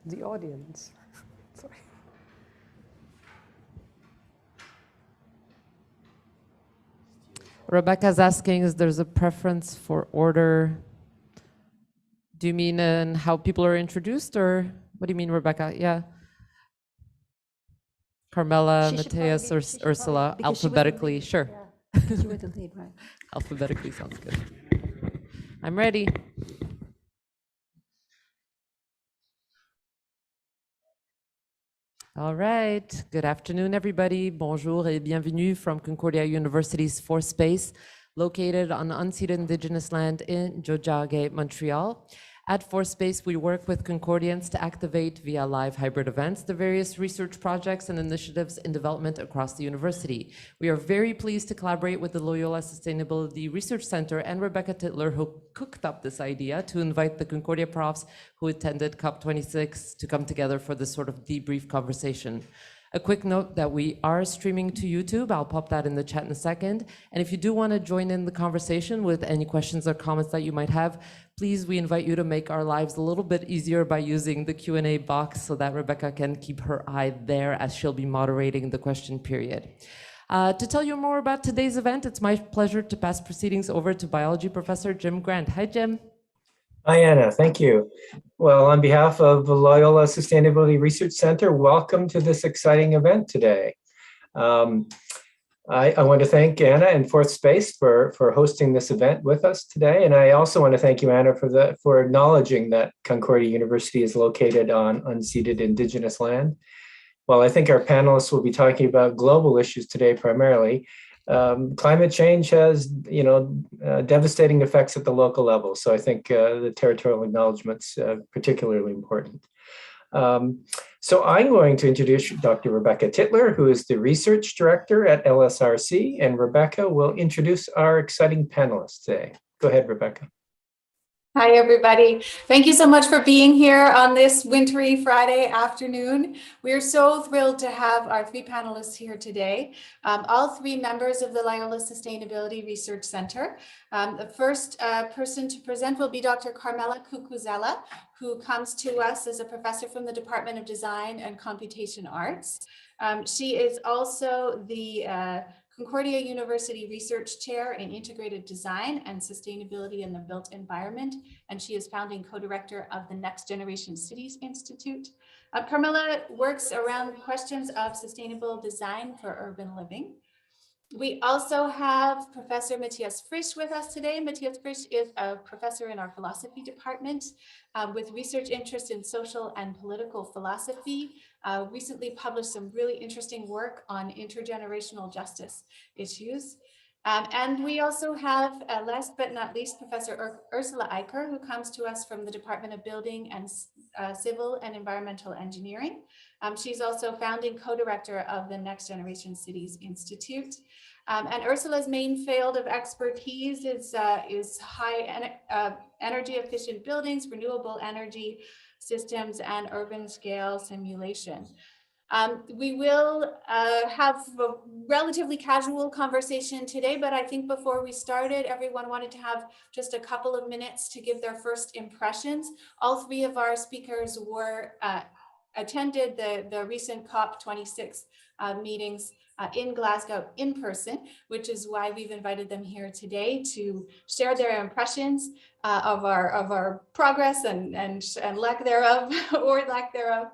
the audience. Sorry. Rebecca's asking, is there's a preference for order? Do you mean in how people are introduced, or what do you mean, Rebecca? Yeah. Carmela, Matthias, or Ursula, alphabetically, sure. Yeah, because you were the lead, right? Alphabetically sounds good. I'm ready. All right. Good afternoon, everybody. Bonjour et bienvenue from Concordia University's Fourth Space, located on unceded Indigenous land in Tiohtià:ke, Montreal. At Fourth Space, we work with Concordians to activate via live hybrid events the various research projects and initiatives in development across the university. We are very pleased to collaborate with the Loyola Sustainability Research Center and Rebecca Titler, who cooked up this idea to invite the Concordia profs who attended COP26 to come together for this sort of debrief conversation. A quick note that we are streaming to YouTube. I'll pop that in the chat in a second. And if you do want to join in the conversation with any questions or comments that you might have, please, we invite you to make our lives a little bit easier by using the Q&A box so that Rebecca can keep her eye there as she'll be moderating the question period. To tell you more about today's event, it's my pleasure to pass proceedings over to biology professor Jim Grant. Hi, Jim. Hi, Anna. Thank you. Well, on behalf of the Loyola Sustainability Research Center, welcome to this exciting event today. I want to thank Anna and Fourth Space for hosting this event with us today. And I also want to thank you, Anna, for acknowledging that Concordia University is located on unceded Indigenous land. Well, I think our panelists will be talking about global issues today primarily. Climate change has, devastating effects at the local level. So I think the territorial acknowledgement's particularly important. So I'm going to introduce Dr. Rebecca Titler, who is the research director at LSRC, and Rebecca will introduce our exciting panelists today. Go ahead, Rebecca. Hi, everybody. Thank you so much for being here on this wintry Friday afternoon. We're so thrilled to have our three panelists here today, all three members of the Loyola Sustainability Research Center. The first person to present will be Dr. Carmela Cucuzzella, who comes to us as a professor from the Department of Design and Computation Arts. She is also the Concordia University Research Chair in Integrated Design and Sustainability in the Built Environment, and she is founding co-director of the Next Generation Cities Institute. Carmela works around questions of sustainable design for urban living. We also have Professor Matthias Fritsch with us today. Matthias Fritsch is a professor in our philosophy department with research interest in social and political philosophy. Recently published some really interesting work on intergenerational justice issues. And we also have, last but not least, Professor Ursula Eicker, who comes to us from the Department of Building and Civil and Environmental Engineering. She's also founding co-director of the Next Generation Cities Institute. And Ursula's main field of expertise is high energy efficient buildings, renewable energy systems, and urban scale simulation. We will have a relatively casual conversation today, but I think before we started, everyone wanted to have just a couple of minutes to give their first impressions. All three of our speakers were attended the recent COP26 meetings in Glasgow in person, which is why we've invited them here today to share their impressions of our progress and lack thereof or lack thereof.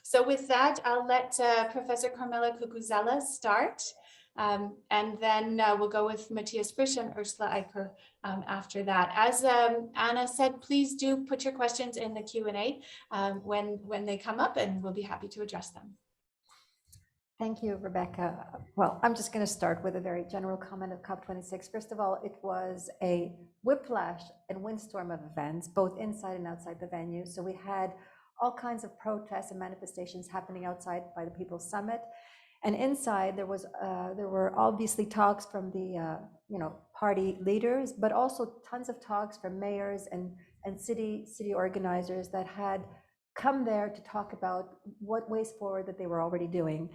So with that, I'll let Professor Carmela Cucuzzella start, and then we'll go with Matthias Fritsch and Ursula Eicker after that. As Anna said, please do put your questions in the Q&A when they come up, and we'll be happy to address them. Thank you, Rebecca. Well, I'm just going to start with a very general comment of COP26. First of all, it was a whiplash and windstorm of events, both inside and outside the venue. So we had all kinds of protests and manifestations happening outside by the People's Summit, and inside there were obviously talks from the party leaders, but also tons of talks from mayors and city organizers that had come there to talk about what ways forward that they were already doing.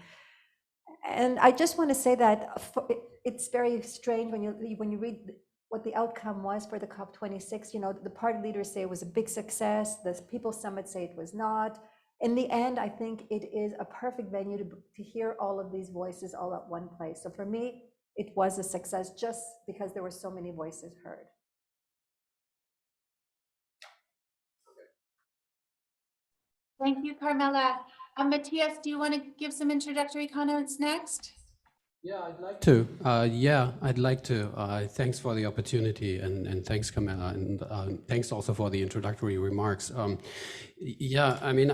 And I just want to say that it's very strange when you read what the outcome was for the COP26. You know, the party leaders say it was a big success. The People's Summit say it was not. In the end, I think it is a perfect venue to hear all of these voices all at one place. So for me, it was a success just because there were so many voices heard. Thank you, Carmela. Matthias, do you want to give some introductory comments next? Yeah, I'd like to. I'd like to. Thanks for the opportunity, and thanks, Carmela, and thanks also for the introductory remarks. Yeah, I mean,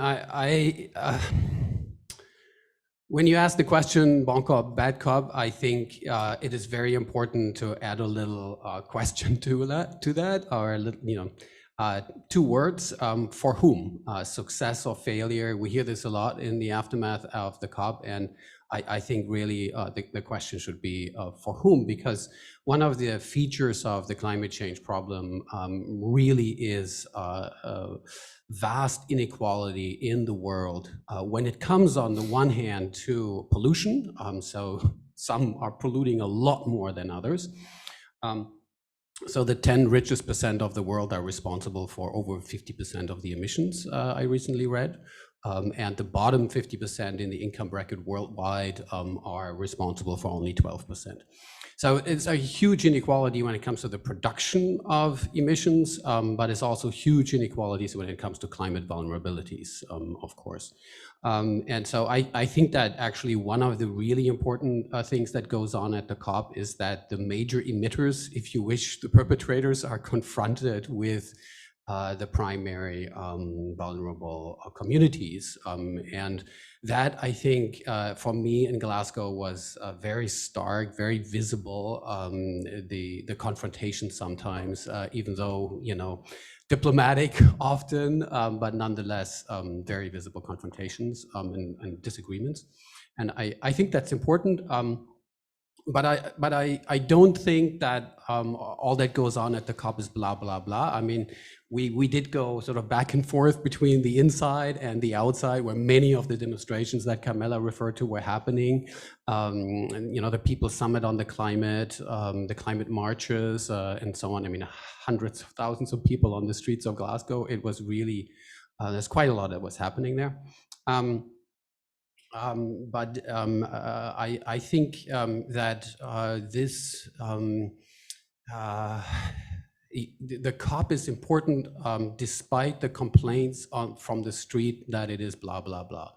when you ask the question, bon cop, bad cop, I think it is very important to add a little question to that, or you know, 2 words, for whom, success or failure. We hear this a lot in the aftermath of the COP, and I think really the question should be for whom, because one of the features of the climate change problem really is vast inequality in the world when it comes on the one hand to pollution. So some are polluting a lot more than others. So the 10 richest % of the world are responsible for over 50% of the emissions, I recently read. And the bottom 50% in the income bracket worldwide are responsible for only 12%. So it's a huge inequality when it comes to the production of emissions, but it's also huge inequalities when it comes to climate vulnerabilities, of course. And so I think that actually one of the really important things that goes on at the COP is that the major emitters, if you wish, the perpetrators, are confronted with the primary vulnerable communities. And that, I think, for me in Glasgow was very stark, very visible, the confrontation sometimes, even though, you know, diplomatic often, but nonetheless, very visible confrontations and disagreements. And I think that's important. But I don't think that all that goes on at the COP is blah, blah, blah. I mean, we did go sort of back and forth between the inside and the outside, where many of the demonstrations that Carmela referred to were happening. And, you know, the People's Summit on the climate marches, and so on. I mean, hundreds of thousands of people on the streets of Glasgow. It was really, there's quite a lot that was happening there. I think that this the COP is important despite the complaints from the street that it is blah blah blah.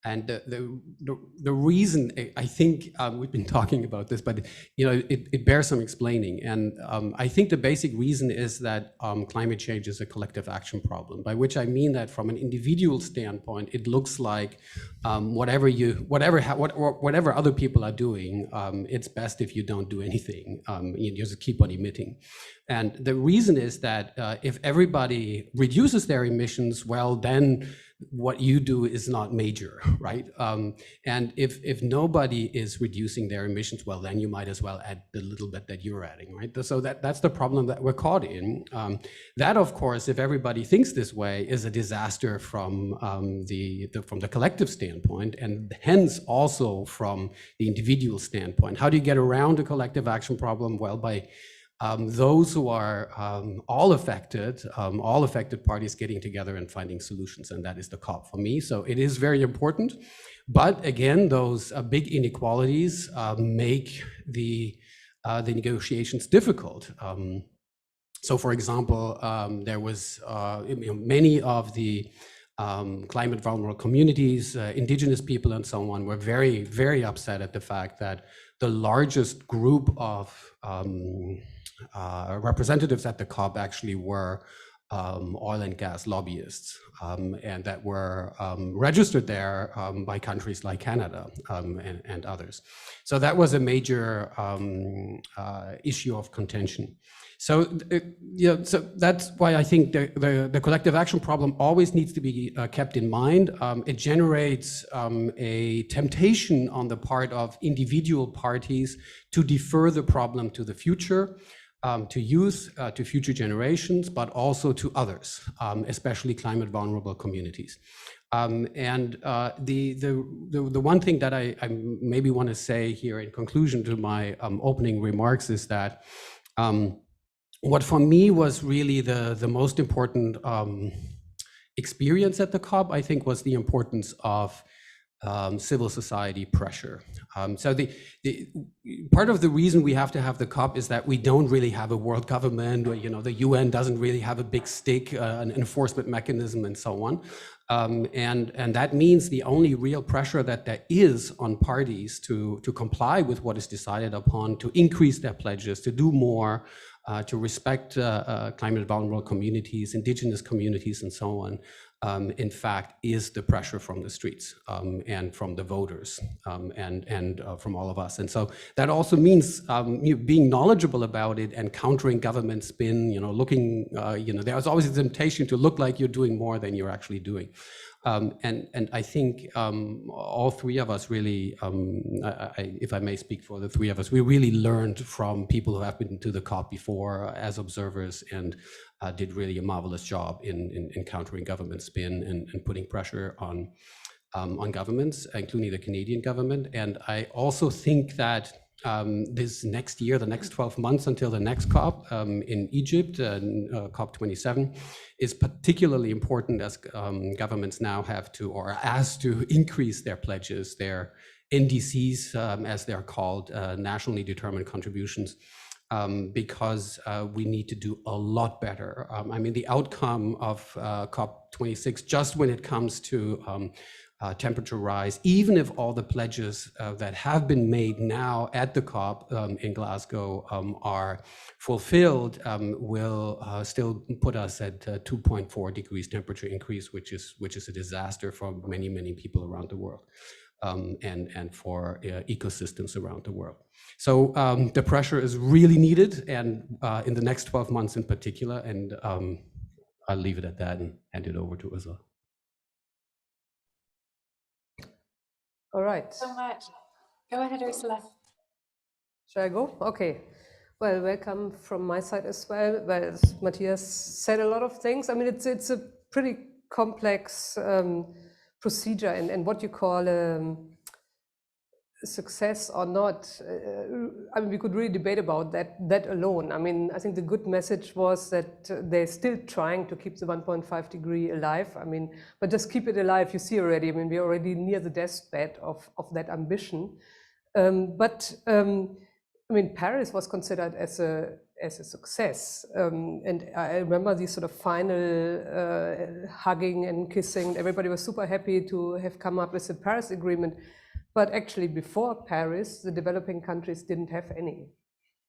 And the reason, I think we've been talking about this, but you know, it bears some explaining. And I think the basic reason is that climate change is a collective action problem, by which I mean that from an individual standpoint, it looks like whatever other people are doing, it's best if you don't do anything. You just keep on emitting. And the reason is that if everybody reduces their emissions, well, then what you do is not major, right? And if nobody is reducing their emissions, well, then you might as well add the little bit that you're adding, right? So that's the problem that we're caught in. That, of course, if everybody thinks this way, is a disaster from the collective standpoint, and hence also from the individual standpoint. How do you get around a collective action problem? Well, by those who are all affected parties getting together and finding solutions, and that is the COP for me. So it is very important, but again, those big inequalities make the negotiations difficult. So, for example, there was many of the climate vulnerable communities, indigenous people, and so on, were very, very upset at the fact that the largest group of representatives at the COP actually were oil and gas lobbyists, and that were registered there by countries like Canada and others. So that was a major issue of contention. So, so that's why I think the collective action problem always needs to be kept in mind. It generates a temptation on the part of individual parties to defer the problem to the future, to youth, to future generations, but also to others, especially climate vulnerable communities. And the one thing that I maybe want to say here in conclusion to my opening remarks is that what for me was really the most important experience at the COP, I think, was the importance of civil society pressure. So the part of the reason we have to have the COP is that we don't really have a world government, or the UN doesn't really have a big stick, an enforcement mechanism, and so on. And that means the only real pressure that there is on parties to comply with what is decided upon, to increase their pledges, to do more, to respect climate vulnerable communities, indigenous communities, and so on, in fact, is the pressure from the streets and from the voters and from all of us. And so that also means being knowledgeable about it and countering government spin, looking, there's always a temptation to look like you're doing more than you're actually doing. And I think all three of us really, if I may speak for the three of us, we really learned from people who have been to the COP before as observers, and did really a marvelous job in countering government spin and putting pressure on governments, including the Canadian government. And I also think that this next year, the next 12 months until the next COP in Egypt, COP27, is particularly important as governments now have to, or are asked to, increase their pledges, their NDCs, as they're called, nationally determined contributions, because we need to do a lot better. I mean, the outcome of COP26, just when it comes to temperature rise, even if all the pledges that have been made now at the COP in Glasgow are fulfilled, will still put us at 2.4 degrees temperature increase, which is a disaster for many, many people around the world, and for ecosystems around the world. So the pressure is really needed, and in the next 12 months in particular, and I'll leave it at that and hand it over to Ursula. All right. So much. Go ahead, Ursula. Shall I go? Okay. Well, welcome from my side as well. Well, as Matthias said, a lot of things. I mean, it's a pretty complex procedure, and what you call success or not. I mean, we could really debate about that alone. I mean, I think the good message was that they're still trying to keep the 1.5 degree alive. I mean, but just keep it alive. You see already. I mean, we're already near the deathbed of that ambition. I mean, Paris was considered as a success, and I remember the sort of final hugging and kissing. Everybody was super happy to have come up with the Paris Agreement. But actually, before Paris, the developing countries didn't have any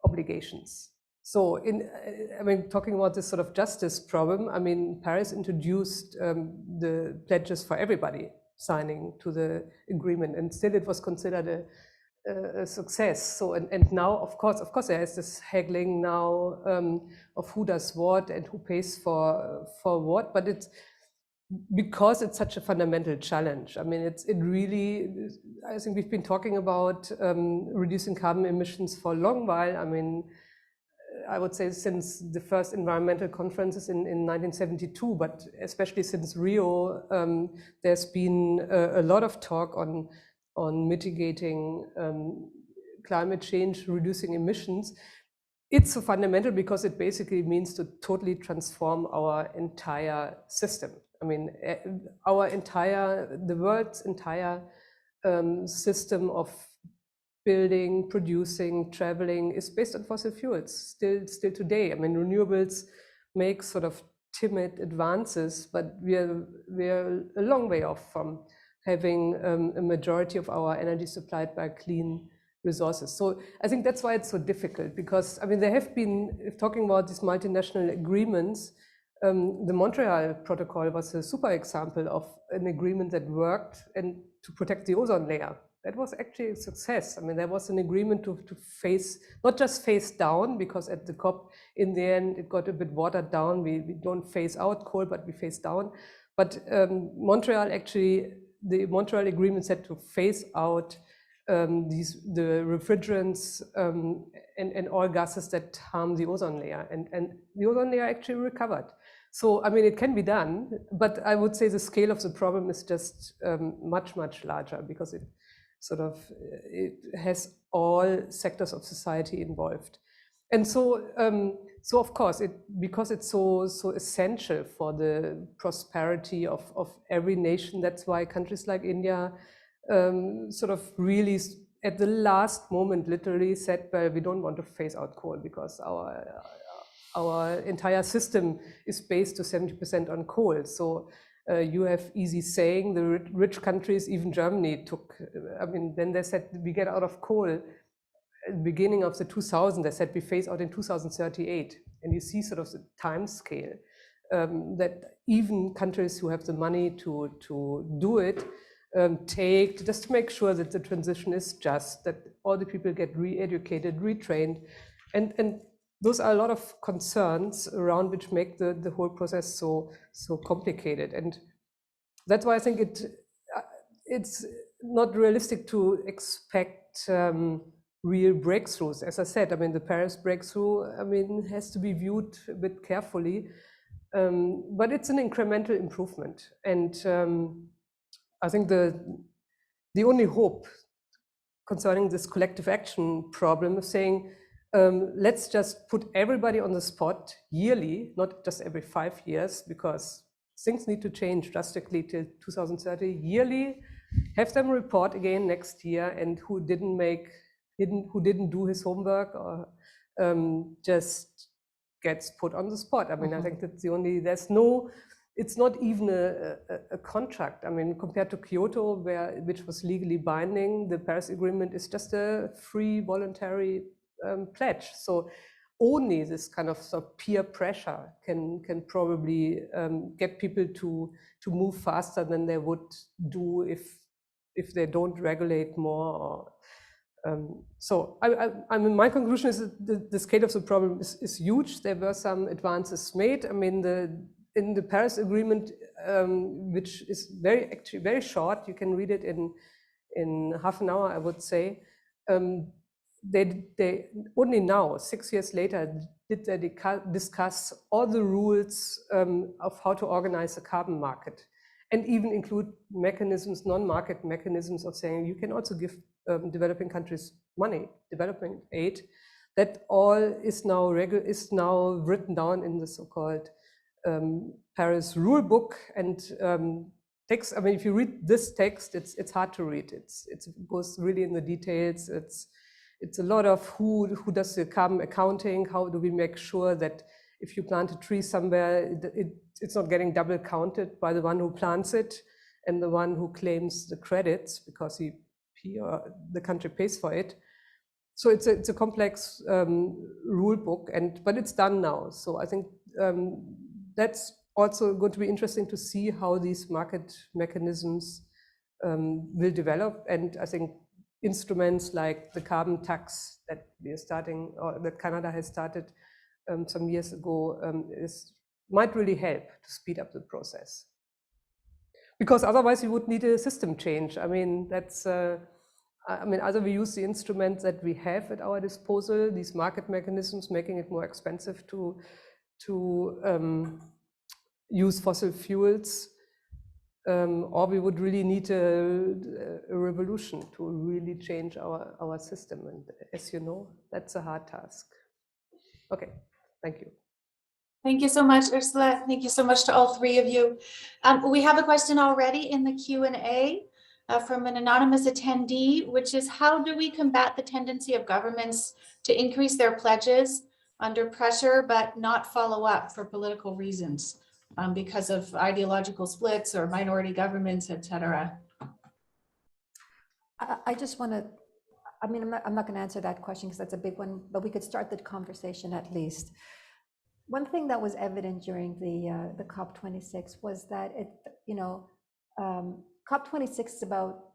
obligations. So, I mean, talking about this sort of justice problem, I mean, Paris introduced the pledges for everybody signing to the agreement, and still it was considered a success. So, and now, of course, there is this haggling now of who does what and who pays for what, but it's because it's such a fundamental challenge. I mean, it really, I think we've been talking about reducing carbon emissions for a long while. I mean, I would say since the first environmental conferences in 1972, but especially since Rio, there's been a lot of talk on mitigating climate change, reducing emissions. It's so fundamental because it basically means to totally transform our entire system. I mean, the world's entire system of building, producing, traveling is based on fossil fuels still today. I mean, renewables make sort of timid advances, but we're a long way off from having a majority of our energy supplied by clean resources. So I think that's why it's so difficult, because I mean, there have been, if talking about these multinational agreements, the Montreal Protocol was a super example of an agreement that worked and to protect the ozone layer. That was actually a success. I mean, there was an agreement to face, not just face down, because at the COP, in the end, it got a bit watered down. We don't phase out coal, but we phase down. But Montreal actually, the Montreal Agreement said to phase out the refrigerants and all gases that harm the ozone layer. And the ozone layer actually recovered. So, I mean, it can be done, but I would say the scale of the problem is just much, much larger, because it has all sectors of society involved. And so so of course, because it's so essential for the prosperity of every nation, that's why countries like India sort of really at the last moment literally said, well, we don't want to phase out coal because our entire system is based to 70% on coal. So you have easy saying, the rich countries, even Germany took, I mean, then they said we get out of coal. At the beginning of the 2000s, they said we phase out in 2038. And you see sort of the time scale that even countries who have the money to do it take, just to make sure that the transition is just, that all the people get re-educated, retrained. And those are a lot of concerns around which make the whole process so complicated. And that's why I think it's not realistic to expect real breakthroughs. As I said, I mean, the Paris breakthrough, I mean, has to be viewed a bit carefully, but it's an incremental improvement. And I think the only hope concerning this collective action problem is saying, let's just put everybody on the spot yearly, not just every 5 years, because things need to change drastically till 2030. Yearly, have them report again next year, and who didn't do his homework or just gets put on the spot. I mean, I think that's the only, it's not even a contract. I mean, compared to Kyoto, which was legally binding, the Paris Agreement is just a free voluntary pledge. So only this kind of peer pressure can probably get people to move faster than they would do if they don't regulate more. So I mean, my conclusion is that the scale of the problem is huge. There were some advances made. I mean, in the Paris Agreement, which is actually very short, you can read it in half an hour, I would say. They only now, 6 years later, did they discuss all the rules of how to organize a carbon market, and even include mechanisms, non-market mechanisms of saying you can also give developing countries money, development aid. That all is now written down in the so-called Paris rule book. And text, I mean, if you read this text, it's hard to read. It goes really in the details. It's a lot of who does the carbon accounting, how do we make sure that if you plant a tree somewhere, it's not getting double counted by the one who plants it and the one who claims the credits because he or the country pays for it. So it's a complex rule book, but it's done now. So I think that's also going to be interesting to see how these market mechanisms will develop. And I think instruments like the carbon tax that we are starting, or that Canada has started some years ago, might really help to speed up the process. Because otherwise you would need a system change. I mean, that's, either we use the instruments that we have at our disposal, these market mechanisms, making it more expensive to use fossil fuels, or we would really need a revolution to really change our system. And as you know, that's a hard task. Okay, thank you. Thank you so much, Ursula. Thank you so much to all three of you. We have a question already in the Q&A from an anonymous attendee, which is, how do we combat the tendency of governments to increase their pledges under pressure, but not follow up for political reasons because of ideological splits or minority governments, etc.? I just want to, I mean, I'm not going to answer that question because that's a big one, but we could start the conversation at least. One thing that was evident during the COP26 was that COP26 is about,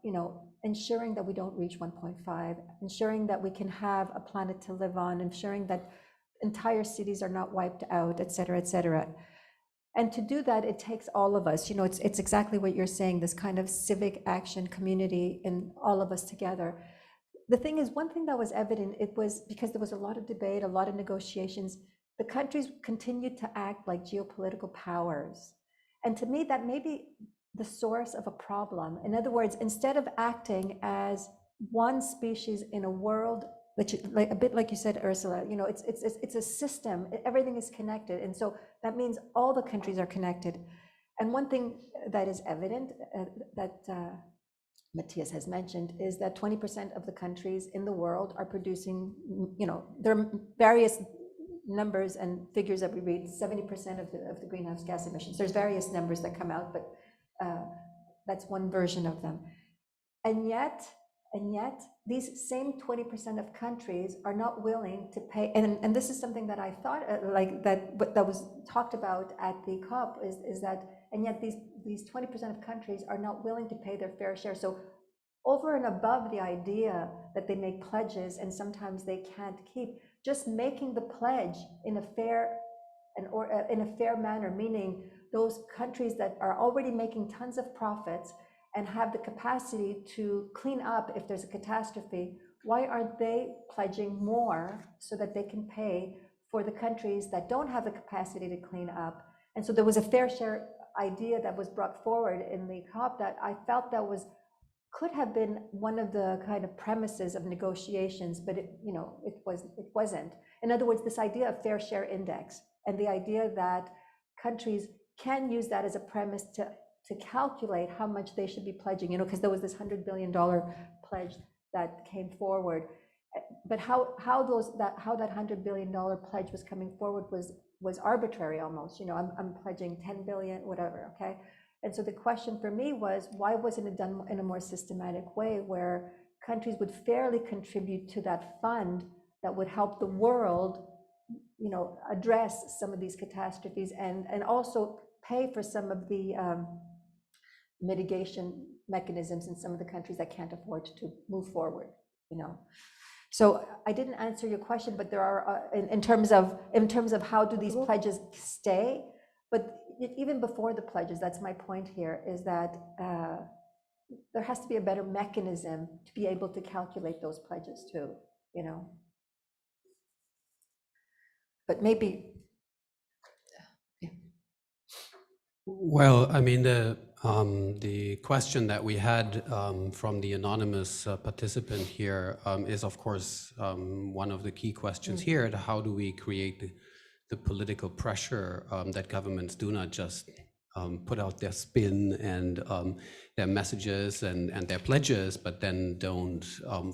ensuring that we don't reach 1.5, ensuring that we can have a planet to live on, ensuring that entire cities are not wiped out, et cetera, et cetera. And to do that, it takes all of us. It's exactly what you're saying, this kind of civic action community and all of us together. The thing is, one thing that was evident, it was because there was a lot of debate, a lot of negotiations, the countries continued to act like geopolitical powers. And to me, that may be the source of a problem. In other words, instead of acting as one species in a world like a bit like you said, Ursula, you know, it's a system, everything is connected. And so that means all the countries are connected. And one thing that is evident that Matthias has mentioned is that 20% of the countries in the world are producing, you know, there are various numbers and figures that we read, 70% of the greenhouse gas emissions. There's various numbers that come out, but that's one version of them. And yet, these same 20% of countries are not willing to pay, and this is something that I thought that was talked about at the COP, is that, and yet these 20% of countries are not willing to pay their fair share. So over and above the idea that they make pledges and sometimes they can't keep, just making the pledge in a fair manner, meaning those countries that are already making tons of profits and have the capacity to clean up if there's a catastrophe, why aren't they pledging more so that they can pay for the countries that don't have the capacity to clean up? And so there was a fair share idea that was brought forward in the COP that I felt that could have been one of the kind of premises of negotiations, but it wasn't. In other words, this idea of fair share index and the idea that countries can use that as a premise to calculate how much they should be pledging, you know, because there was this $100 billion pledge that came forward. But how that $100 billion pledge was coming forward was arbitrary almost. You know, I'm pledging 10 billion, whatever, okay? And so the question for me was, why wasn't it done in a more systematic way where countries would fairly contribute to that fund that would help the world, you know, address some of these catastrophes and also pay for some of the mitigation mechanisms in some of the countries that can't afford to move forward, you know. So I didn't answer your question, but there are in terms of how do these pledges stay, but even before the pledges, that's my point here, is that there has to be a better mechanism to be able to calculate those pledges too, you know. But maybe. Yeah. Well, I mean, the question that we had from the anonymous participant here is, of course, one of the key questions here. How do we create the political pressure that governments do not just put out their spin and their messages and their pledges, but then don't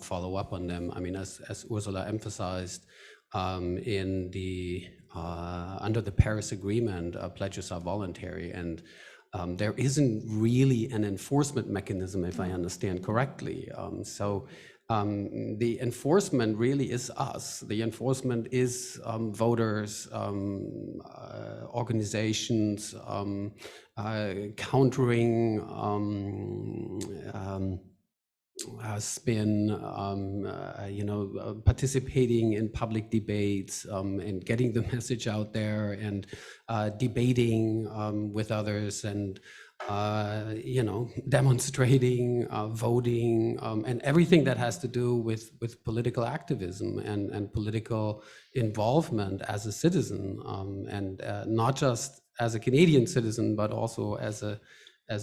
follow up on them? I mean, as Ursula emphasized, in the under the Paris Agreement, pledges are voluntary, and there isn't really an enforcement mechanism, if I understand correctly. So the enforcement really is us. The enforcement is voters, organizations, countering spin, you know, participating in public debates and getting the message out there and debating with others and you know, demonstrating, voting, and everything that has to do with political activism and political involvement as a citizen, and not just as a Canadian citizen, but also as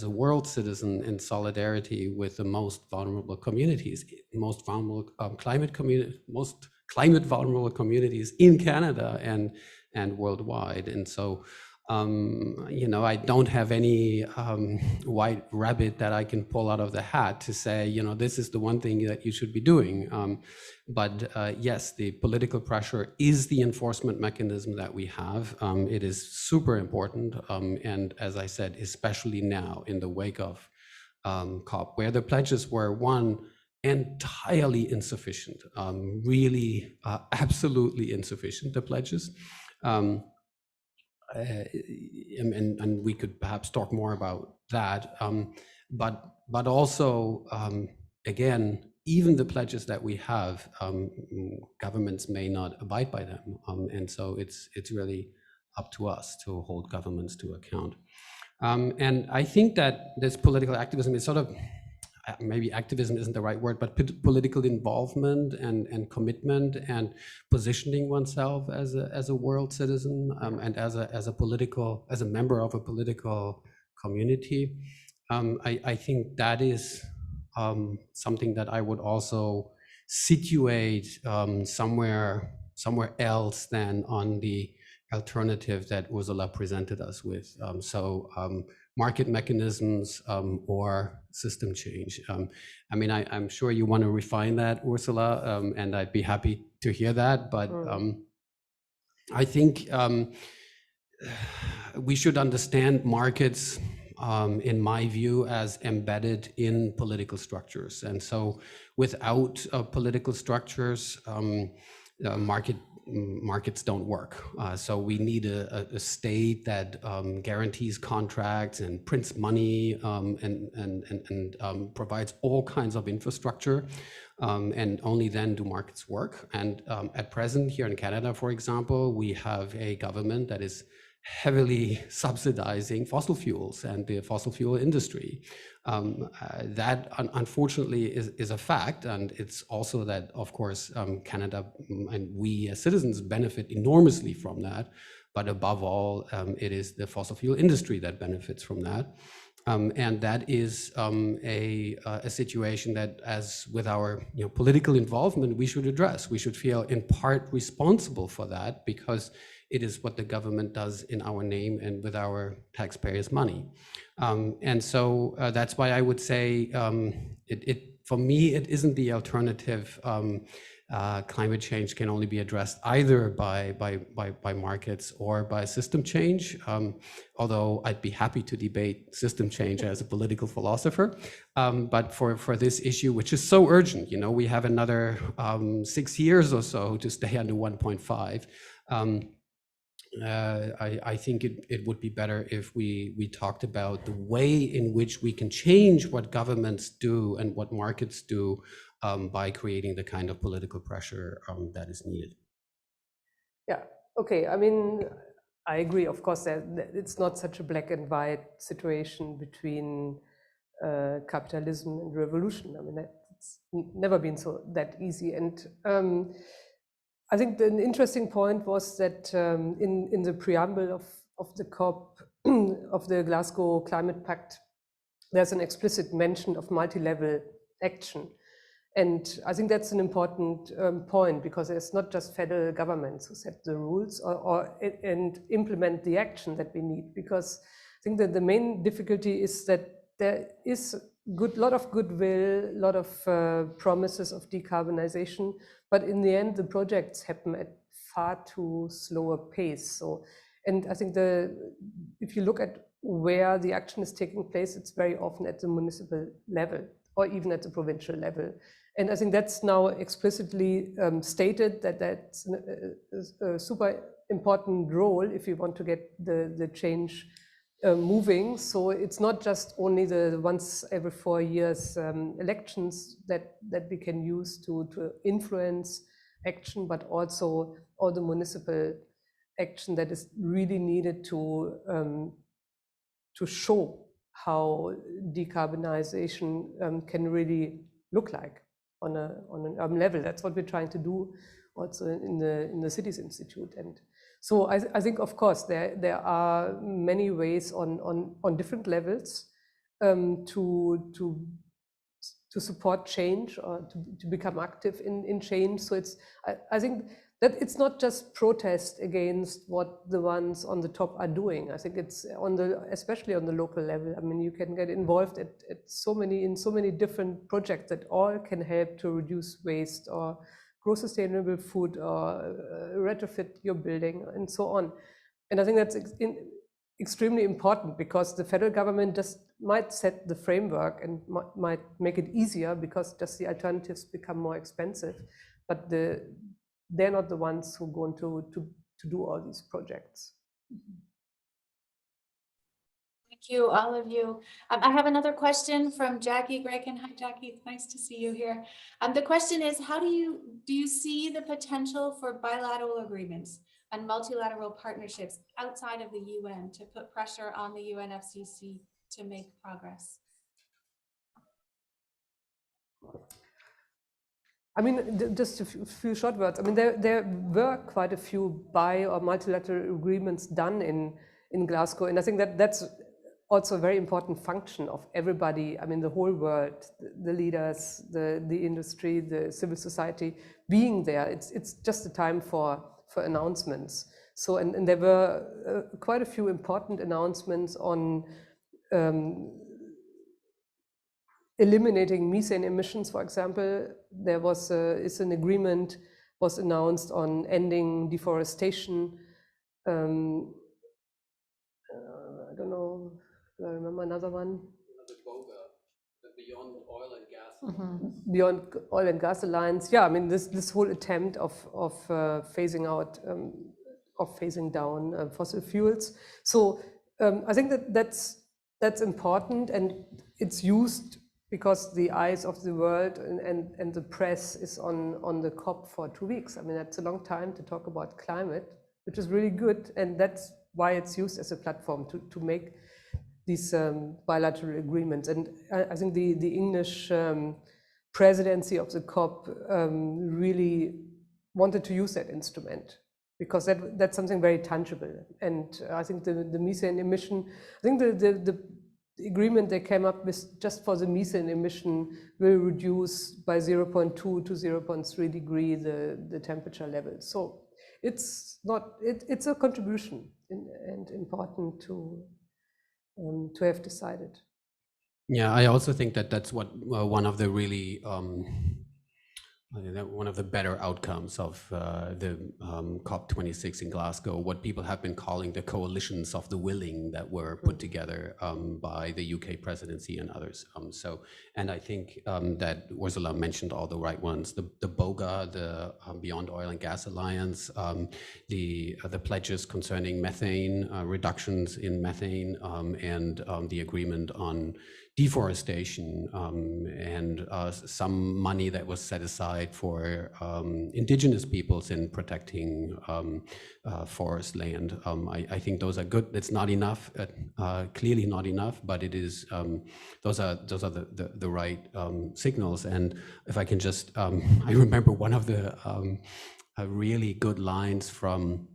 a world citizen in solidarity with the most vulnerable communities, most vulnerable most climate vulnerable communities in Canada and worldwide. And so, you know, I don't have any white rabbit that I can pull out of the hat to say, you know, this is the one thing that you should be doing. But yes, the political pressure is the enforcement mechanism that we have. It is super important. And as I said, especially now in the wake of COP, where the pledges were, one, entirely insufficient, really absolutely insufficient, the pledges. And we could perhaps talk more about that. But also, again, even the pledges that we have, governments may not abide by them. And so it's really up to us to hold governments to account. And I think that this political activism is sort of, maybe activism isn't the right word, but political involvement and commitment and positioning oneself as a world citizen and as a member of a political community. I think that is something that I would also situate somewhere else than on the alternative that Ursula presented us with. Market mechanisms or system change. I mean, I'm sure you want to refine that, Ursula, and I'd be happy to hear that. But I think we should understand markets, in my view, as embedded in political structures. And so without political structures, markets don't work. So we need a state that guarantees contracts and prints money and provides all kinds of infrastructure. And only then do markets work. And at present here in Canada, for example, we have a government that is heavily subsidizing fossil fuels and the fossil fuel industry. That unfortunately is a fact, and it's also that, of course, Canada and we as citizens benefit enormously from that, but above all, it is the fossil fuel industry that benefits from that. And that is a situation that, as with our political involvement, we should address. We should feel in part responsible for that, because it is what the government does in our name and with our taxpayers' money. And so that's why I would say, for me, it isn't the alternative. Climate change can only be addressed either by markets or by system change, although I'd be happy to debate system change as a political philosopher. But for this issue, which is so urgent, we have another 6 years or so to stay under 1.5. I think it would be better if we talked about the way in which we can change what governments do and what markets do by creating the kind of political pressure that is needed. Yeah, okay. I mean, I agree, of course, that it's not such a black and white situation between capitalism and revolution. I mean, it's never been that easy. And I think an interesting point was that in the preamble of the COP, of the Glasgow Climate Pact, there's an explicit mention of multi-level action. And I think that's an important point, because it's not just federal governments who set the rules and implement the action that we need. Because I think that the main difficulty is that there is a lot of goodwill, a lot of promises of decarbonization, but in the end, the projects happen at far too slow a pace. So, and I think if you look at where the action is taking place, it's very often at the municipal level or even at the provincial level. And I think that's now explicitly stated that that's a super important role if you want to get the change moving. So it's not just only the once every 4 years elections that we can use to influence action, but also all the municipal action that is really needed to show how decarbonization can really look like on an urban level. That's what we're trying to do also in the Cities Institute. And so I think, of course, there are many ways on different levels to support change or to become active in change. So I think that it's not just protest against what the ones on the top are doing. I think it's especially on the local level. I mean, you can get involved in so many different projects that all can help to reduce waste or grow sustainable food or retrofit your building and so on. And I think that's extremely important, because the federal government just might set the framework and might make it easier because just the alternatives become more expensive. But they're not the ones who are going to do all these projects. Thank you, all of you. I have another question from Jackie Gregan. Hi, Jackie. It's nice to see you here. The question is, how do you see the potential for bilateral agreements and multilateral partnerships outside of the UN to put pressure on the UNFCCC to make progress? I mean, just a few short words. I mean, there were quite a few bi or multilateral agreements done in Glasgow, and I think that's also a very important function of everybody, I mean, the whole world, the leaders, the industry, the civil society being there. It's just a time for announcements. So, and there were quite a few important announcements on eliminating methane emissions, for example. There was an agreement was announced on ending deforestation. I don't know, do I remember another one? The BOGA, the Beyond Oil and Gas. Beyond Oil and Gas Alliance. Yeah, I mean, this whole attempt of phasing out, of phasing down fossil fuels. So I think that's important, and it's used because the eyes of the world and the press is on the COP for 2 weeks. I mean, that's a long time to talk about climate, which is really good, and that's why it's used as a platform to make these bilateral agreements. And I think the English presidency of the COP really wanted to use that instrument, because that's something very tangible. And I think the methane emission, I think the agreement they came up with just for the methane emission will reduce by 0.2 to 0.3 degree the temperature level. So it's a contribution and important to have decided. Yeah, I also think that that's what one of the really one of the better outcomes of the COP26 in Glasgow, what people have been calling the coalitions of the willing that were put together by the UK presidency and others. And I think that Ursula mentioned all the right ones: the BOGA, the Beyond Oil and Gas Alliance, the pledges concerning methane, reductions in methane, and the agreement on deforestation, and some money that was set aside for indigenous peoples in protecting forest land. I think those are good. It's not enough, clearly not enough, but it is. Those are the right signals. And if I can just, I remember one of the really good lines from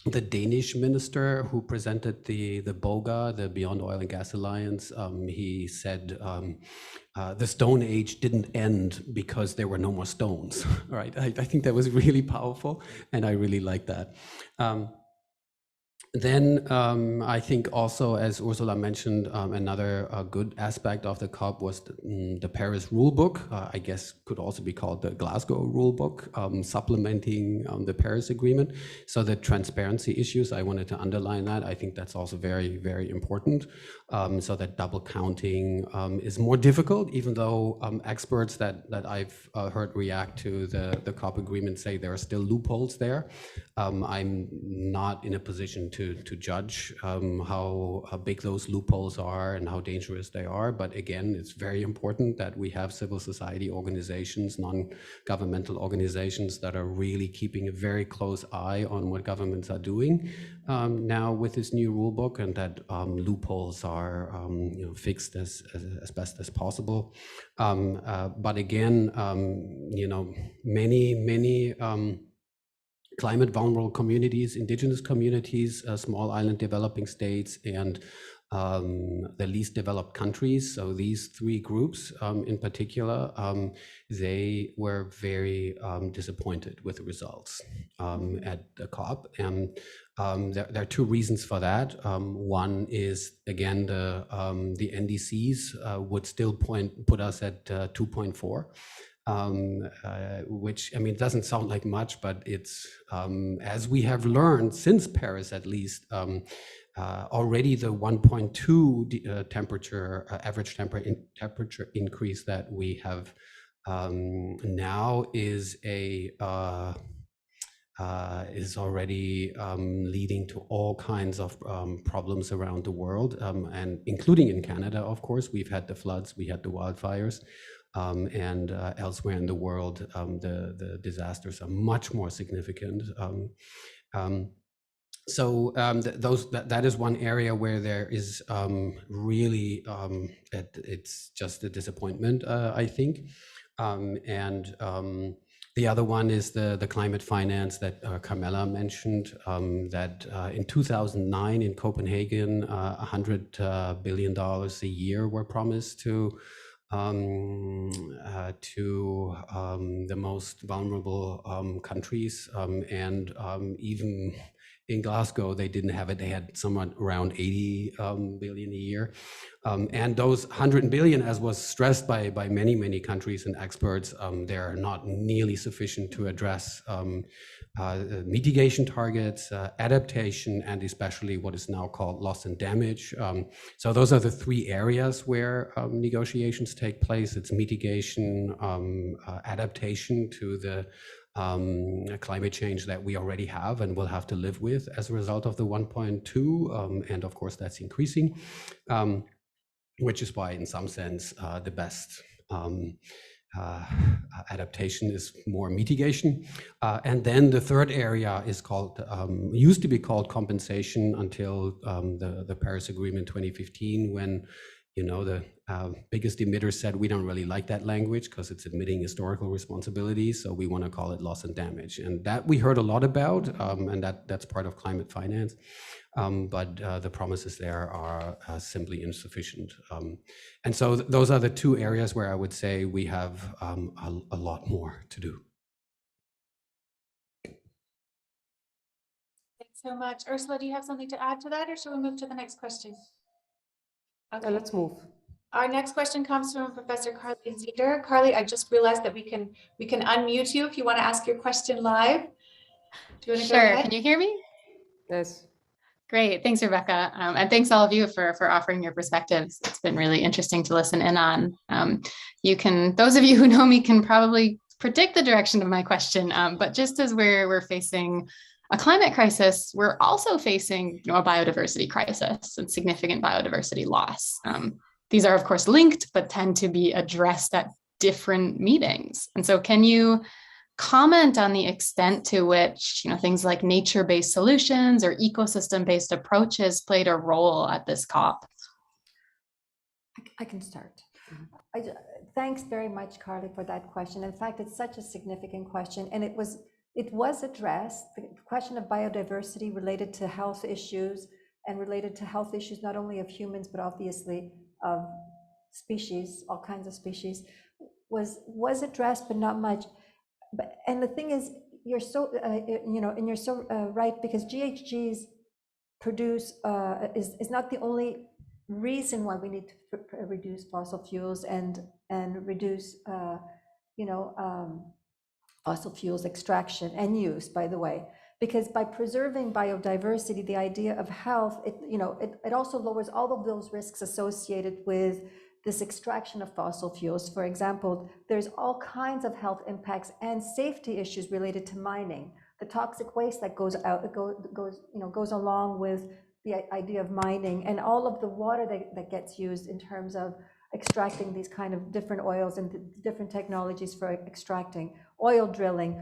the Danish minister who presented the BOGA, the Beyond Oil and Gas Alliance. He said, the Stone Age didn't end because there were no more stones, right? I think that was really powerful, and I really like that. Then I think also, as Ursula mentioned, another good aspect of the COP was the Paris Rulebook. I guess could also be called the Glasgow Rulebook, supplementing the Paris Agreement. So the transparency issues, I wanted to underline that. I think that's also very, very important. So that double counting is more difficult, even though experts that I've heard react to the COP agreement say there are still loopholes there. I'm not in a position to judge how big those loopholes are and how dangerous they are. But again, it's very important that we have civil society organizations, non-governmental organizations that are really keeping a very close eye on what governments are doing now with this new rule book, and that loopholes are fixed as best as possible. But again, many climate vulnerable communities, indigenous communities, small island developing states, and the least developed countries. So these three groups in particular, they were very disappointed with the results at the COP. And there are two reasons for that. One is, again, the NDCs would still put us at 2.4. Which, I mean, it doesn't sound like much, but it's, as we have learned since Paris at least, already the 1.2 temperature, average temperature increase that we have now is already leading to all kinds of problems around the world, and including in Canada, of course. We've had the floods, we had the wildfires. And elsewhere in the world, the disasters are much more significant. So that is one area where there is really, it's just a disappointment, I think. And The other one is the climate finance that Carmela mentioned, that in 2009 in Copenhagen, $100 billion a year were promised to the most vulnerable countries, and even in Glasgow, they didn't have it. They had somewhat around 80 billion a year. And those 100 billion, as was stressed by many, many countries and experts, they're not nearly sufficient to address mitigation targets, adaptation, and especially what is now called loss and damage. So those are the three areas where negotiations take place. It's mitigation, adaptation to the climate change that we already have and will have to live with as a result of the 1.2, and of course that's increasing, which is why in some sense the best adaptation is more mitigation. And then the third area is called, used to be called compensation until the Paris Agreement 2015, when the biggest emitters said, we don't really like that language because it's admitting historical responsibility, so we want to call it loss and damage. And that we heard a lot about, and that's part of climate finance. But the promises there are simply insufficient. And so those are the two areas where I would say we have a lot more to do. Thanks so much. Ursula, do you have something to add to that, or should we move to the next question? Okay. Let's move. Our next question comes from Professor Carly Zeder. Carly, I just realized that we can unmute you if you want to ask your question live. Do you want to go ahead? Can you hear me? Yes. Great, thanks, Rebecca. And thanks all of you for offering your perspectives. It's been really interesting to listen in on. Those of you who know me can probably predict the direction of my question, but just as we're facing a climate crisis, we're also facing a biodiversity crisis and significant biodiversity loss. These are of course linked, but tend to be addressed at different meetings. And so can you comment on the extent to which things like nature-based solutions or ecosystem-based approaches played a role at this COP? I can start. Thanks very much, Carly, for that question. In fact, it's such a significant question, and it was addressed. The question of biodiversity related to health issues, and related to health issues not only of humans, but obviously of species, all kinds of species, was addressed, but not much. And the thing is, you're so and you're so right, because GHGs produce is not the only reason why we need to reduce fossil fuels and reduce fossil fuels extraction and use, by the way, because by preserving biodiversity, the idea of health, it also lowers all of those risks associated with this extraction of fossil fuels. For example, there's all kinds of health impacts and safety issues related to mining. The toxic waste that goes along with the idea of mining, and all of the water that gets used in terms of extracting these kind of different oils and different technologies for extracting. Oil drilling,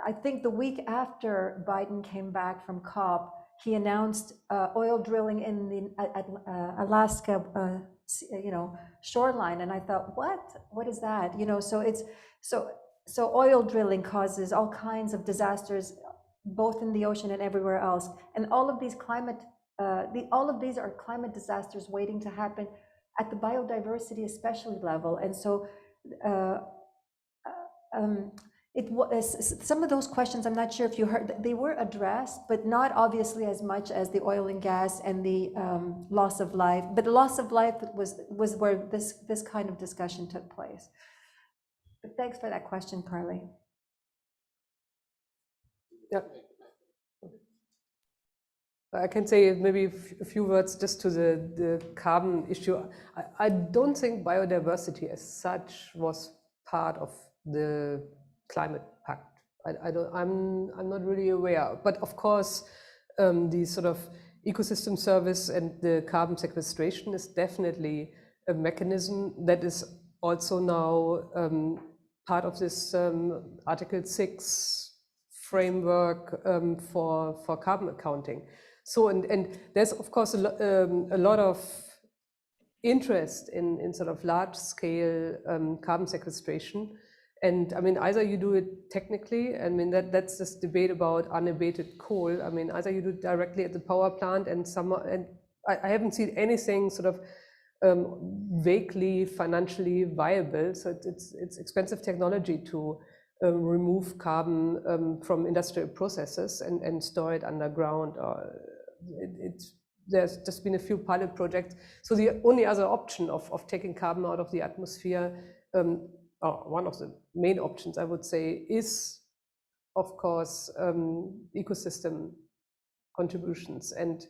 I think the week after Biden came back from COP, he announced oil drilling in the Alaska shoreline, and I thought, what is that? So oil drilling causes all kinds of disasters, both in the ocean and everywhere else. And all of these are climate disasters waiting to happen at the biodiversity especially level. And so some of those questions, I'm not sure if you heard, they were addressed, but not obviously as much as the oil and gas and the loss of life. But the loss of life was where this kind of discussion took place. But thanks for that question, Carly. Yeah. I can say maybe a few words just to the carbon issue. I don't think biodiversity as such was part of the climate pact. I'm not really aware, but of course the sort of ecosystem service and the carbon sequestration is definitely a mechanism that is also now part of this Article 6 framework for carbon accounting. So and there's of course a lot of interest in sort of large scale carbon sequestration. And I mean, either you do it technically, I mean, that's this debate about unabated coal. I mean, either you do it directly at the power plant, and I haven't seen anything sort of vaguely financially viable. So it's expensive technology to remove carbon from industrial processes and store it underground. There's just been a few pilot projects. So the only other option of taking carbon out of the atmosphere, one of the main options, I would say, is, of course, ecosystem contributions. And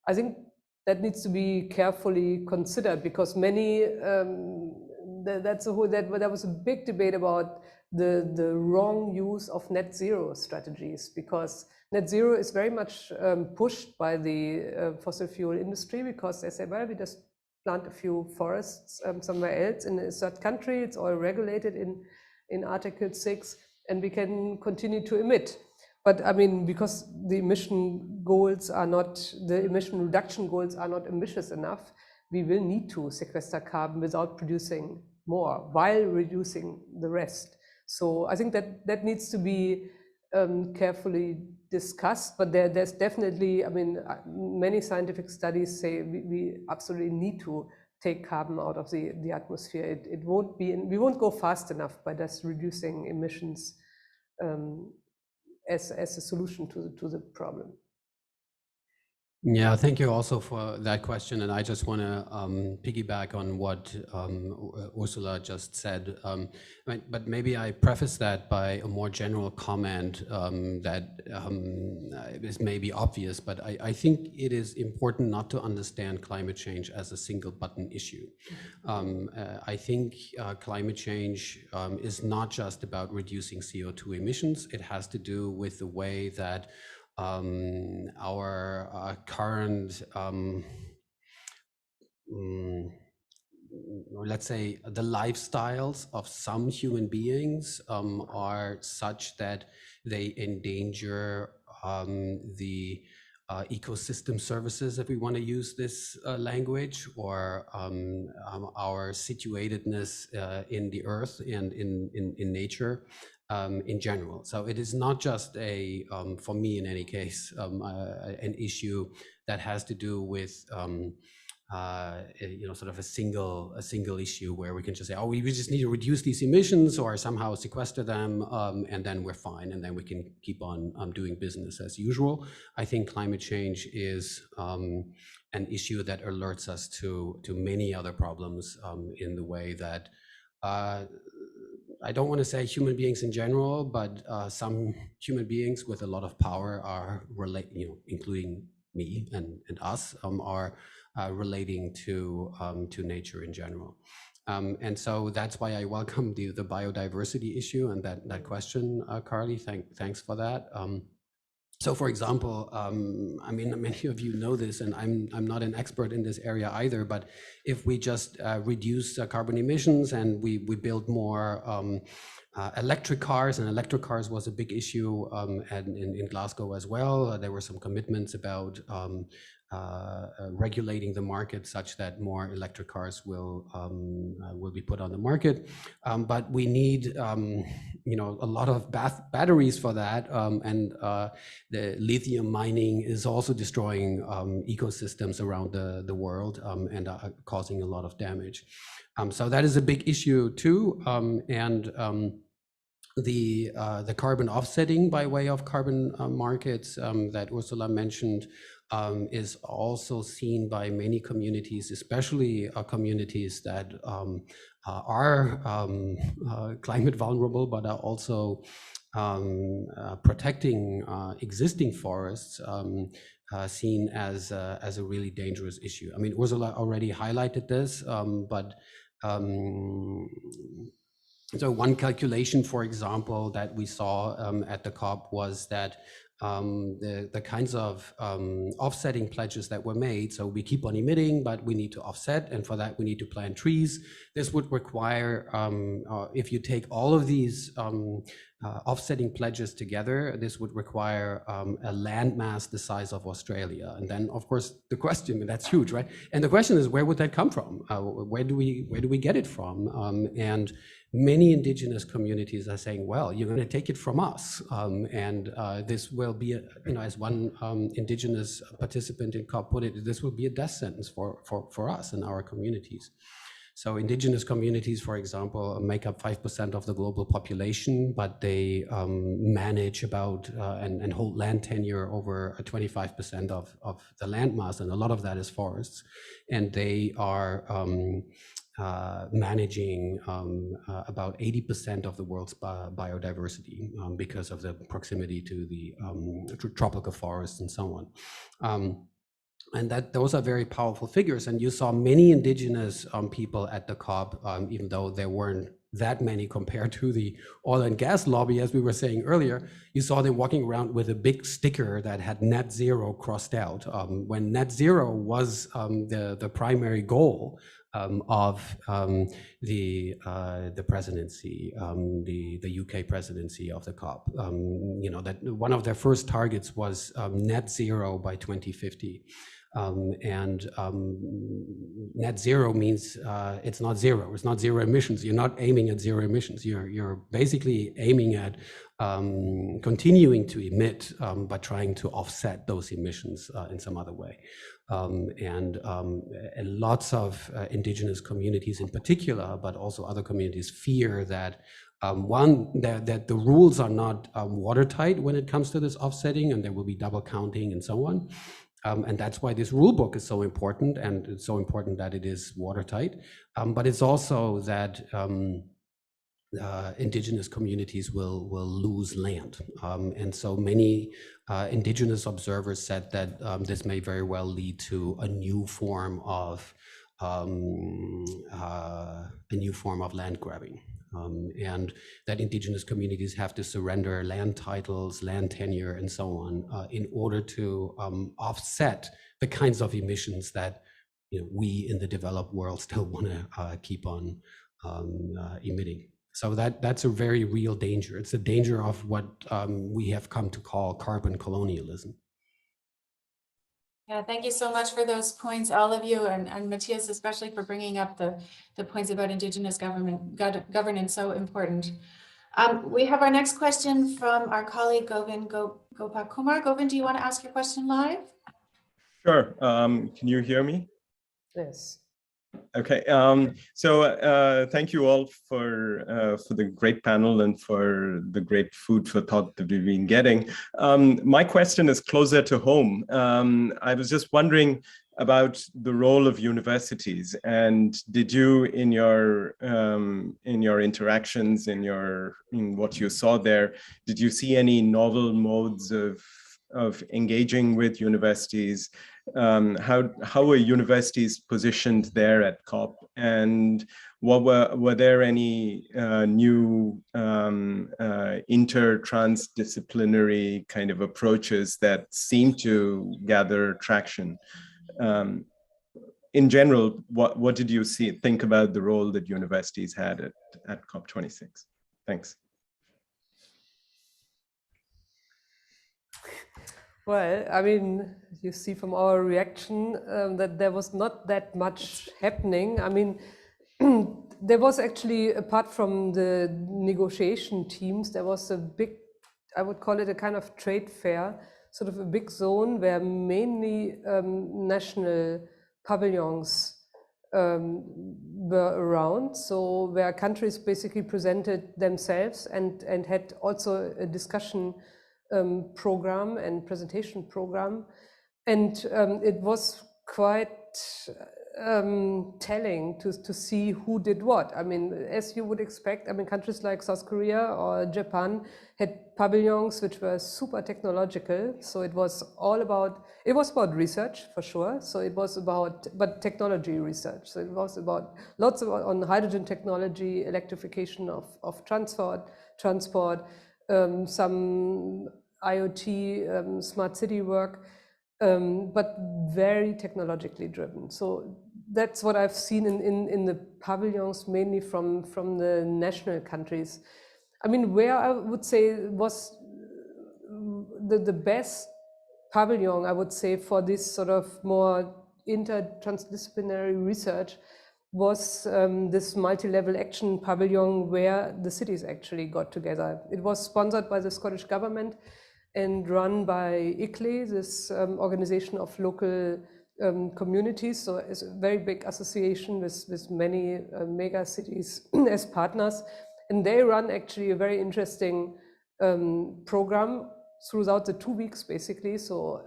I think that needs to be carefully considered, because many, there was a big debate about the wrong use of net zero strategies, because net zero is very much pushed by the fossil fuel industry, because they say, well, we just plant a few forests somewhere else in a third country, it's all regulated in Article 6, and we can continue to emit. But I mean, because the emission reduction goals are not ambitious enough, we will need to sequester carbon without producing more while reducing the rest. So I think that needs to be carefully discussed, but there's definitely, I mean, many scientific studies say we absolutely need to take carbon out of the atmosphere. It won't be, we won't go fast enough by just reducing emissions as a solution to the problem. Yeah, thank you also for that question. And I just want to piggyback on what Ursula just said. But maybe I preface that by a more general comment that is maybe obvious, but I think it is important not to understand climate change as a single button issue. I think climate change is not just about reducing CO2 emissions. It has to do with the way that our current, let's say, the lifestyles of some human beings are such that they endanger the ecosystem services, if we want to use this language, or our situatedness in the earth and in nature. In general. So it is not just for me in any case, an issue that has to do with, sort of a single issue where we can just say, oh, we just need to reduce these emissions or somehow sequester them, and then we're fine, and then we can keep on doing business as usual. I think climate change is an issue that alerts us to many other problems in the way that I don't want to say human beings in general, but some human beings with a lot of power are including me and us, are relating to nature in general. And so that's why I welcome the biodiversity issue and that question, Carly. Thanks for that. So, for example, I mean, many of you know this, and I'm not an expert in this area either, but if we just reduce carbon emissions and we build more electric cars, and electric cars was a big issue in Glasgow as well. There were some commitments about regulating the market such that more electric cars will be put on the market, but we need a lot of batteries for that, and the lithium mining is also destroying ecosystems around the world and causing a lot of damage. So that is a big issue too, and the carbon offsetting by way of carbon markets that Ursula mentioned is also seen by many communities, especially communities that are climate vulnerable, but are also protecting existing forests, seen as a really dangerous issue. I mean, Ursula already highlighted this, but so one calculation, for example, that we saw at the COP was that the kinds of offsetting pledges that were made. So we keep on emitting, but we need to offset, and for that we need to plant trees. This would require, if you take all of these offsetting pledges together, this would require a land mass the size of Australia. And then, of course, the question, that's huge, right? And the question is, where would that come from? Where do we get it from? And many indigenous communities are saying, well, you're going to take it from us. This will be, as one indigenous participant in COP put it, this will be a death sentence for us and our communities. So indigenous communities, for example, make up 5% of the global population, but they manage about and hold land tenure over 25% of the land mass, and a lot of that is forests. And they are managing about 80% of the world's biodiversity because of the proximity to the tropical forests and so on. And those are very powerful figures. And you saw many indigenous people at the COP, even though there weren't that many compared to the oil and gas lobby, as we were saying earlier. You saw them walking around with a big sticker that had net zero crossed out, when net zero was the primary goal of the presidency, the UK presidency of the COP. That one of their first targets was net zero by 2050. Net zero means it's not zero. It's not zero emissions. You're not aiming at zero emissions. You're basically aiming at continuing to emit, but trying to offset those emissions in some other way. And lots of indigenous communities in particular, but also other communities, fear that that the rules are not watertight when it comes to this offsetting, and there will be double counting and so on. And that's why this rule book is so important, and it's so important that it is watertight. But it's also that indigenous communities will lose land. And so many indigenous observers said that this may very well lead to a new form of land grabbing. And that indigenous communities have to surrender land titles, land tenure, and so on in order to offset the kinds of emissions that we in the developed world still want to keep on emitting. So that's a very real danger. It's a danger of what we have come to call carbon colonialism. Yeah, thank you so much for those points, all of you, and Matthias, especially for bringing up the points about Indigenous governance, so important. We have our next question from our colleague, Govind Gopakumar. Govind, do you want to ask your question live? Sure. Can you hear me? Yes. Okay. Thank you all for the great panel and for the great food for thought that we've been getting. My question is closer to home. I was just wondering about the role of universities, and did you, in your interactions, in what you saw there, did you see any novel modes of engaging with universities? How were universities positioned there at COP, and were there any new inter-transdisciplinary kind of approaches that seem to gather traction? In general, what did you think about the role that universities had at COP26? Thanks. Well, I mean, you see from our reaction that there was not that much happening. I mean, there was actually, apart from the negotiation teams, there was a big, I would call it a kind of trade fair, sort of a big zone where mainly national pavilions were around. So where countries basically presented themselves and had also a discussion program and presentation program, and it was quite telling to see who did what. I mean, as you would expect, I mean, countries like South Korea or Japan had pavilions which were super technological. So it was about research for sure. So it was about, but technology research. So it was about lots on hydrogen technology, electrification of transport, some IoT, smart city work, but very technologically driven. So that's what I've seen in the pavilions, mainly from the national countries. I mean, where I would say was the best pavilion, I would say, for this sort of more inter-transdisciplinary research was this multi-level action pavilion where the cities actually got together. It was sponsored by the Scottish government and run by ICLE, this organization of local communities. So it's a very big association with many mega cities as partners. And they run actually a very interesting program throughout the 2 weeks, basically. So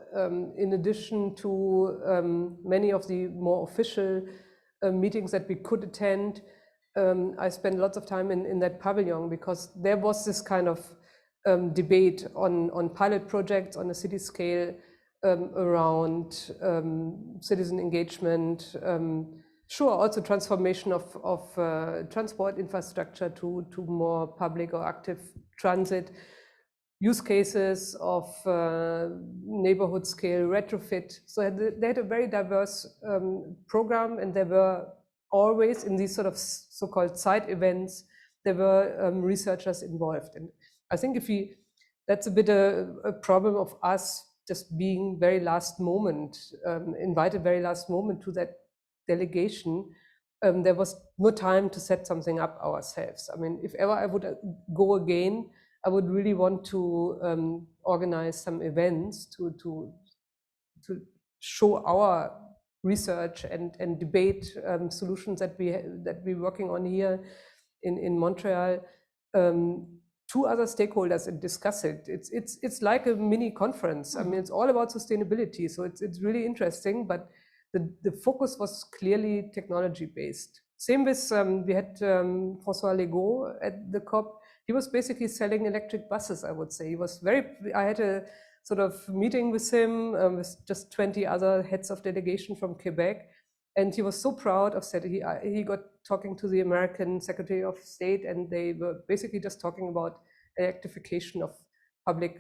in addition to many of the more official meetings that we could attend, I spent lots of time in that pavilion because there was this kind of debate on pilot projects on a city scale around citizen engagement, sure, also transformation of transport infrastructure to more public or active transit, use cases of neighborhood scale retrofit. So they had a very diverse program, and there were always in these sort of so-called side events, there were researchers involved. And I think that's a bit a problem of us just being very last moment, invited very last moment to that delegation. There was no time to set something up ourselves. I mean, if ever I would go again, I would really want to organize some events to show our research and debate solutions that we're working on here in Montreal to other stakeholders and discuss it. It's like a mini conference. I mean, it's all about sustainability, so it's really interesting. But the focus was clearly technology based. Same with we had François Legault at the COP. He was basically selling electric buses, I would say. He was I had a sort of meeting with him with just 20 other heads of delegation from Quebec. And he was so proud of that. He got talking to the American Secretary of State, and they were basically just talking about electrification of public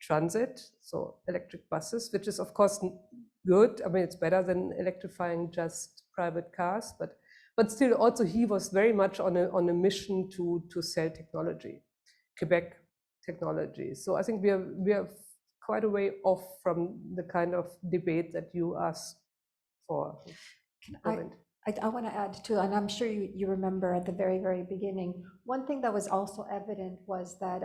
transit, so electric buses, which is of course good. I mean, it's better than electrifying just private cars, but still also he was very much on a mission to sell technology, Quebec technology. So I think we are quite a way off from the kind of debate that you asked for. I want to add too, and I'm sure you remember at the very, very beginning, one thing that was also evident was that